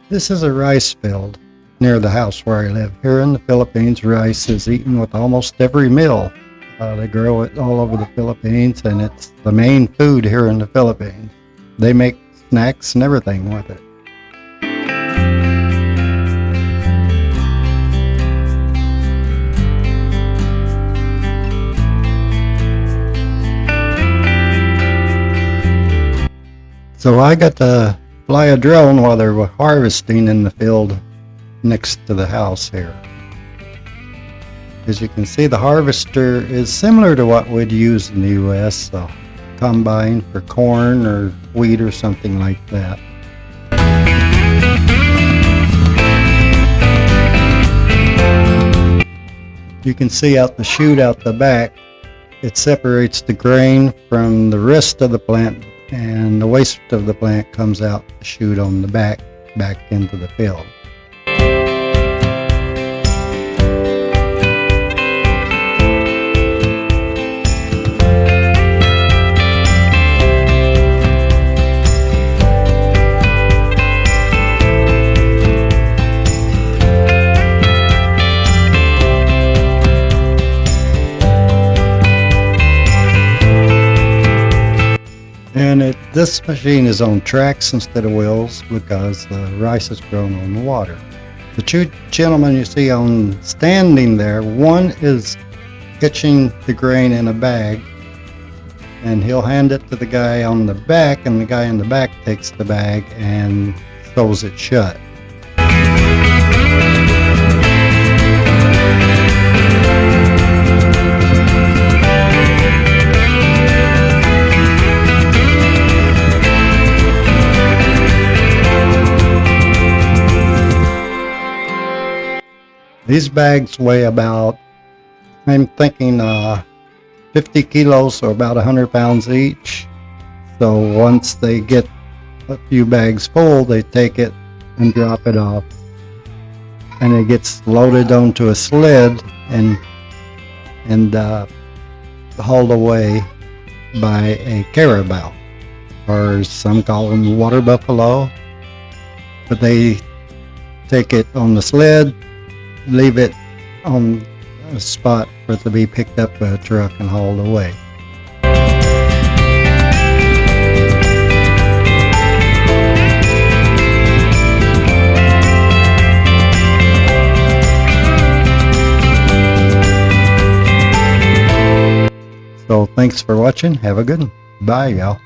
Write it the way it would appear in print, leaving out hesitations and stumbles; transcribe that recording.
This is a rice field near the house where I live. Here in the Philippines, rice is eaten with almost every meal. They grow it all over the Philippines, and it's the main food here in the Philippines. They make snacks and everything with it. So I got to fly a drone while they were harvesting in the field next to the house here. As you can see, the harvester is similar to what we'd use in the U.S., a combine for corn or wheat or something like that. You can see out the chute out the back, it separates the grain from the rest of the plant, and the waste of the plant comes out the chute on the back into the field. And this machine is on tracks instead of wheels because the rice is grown on the water. The two gentlemen you see on standing there, one is pitching the grain in a bag, and he'll hand it to the guy on the back, and the guy in the back takes the bag and sews it shut. These bags weigh about, I'm thinking 50 kilos, or about 100 pounds each. So once they get a few bags full, they take it and drop it off. And it gets loaded onto a sled and hauled away by a carabao, or some call them water buffalo. But they take it on the sled, leave it on a spot for it to be picked up by a truck and hauled away. So thanks for watching. Have a good one. Bye, y'all.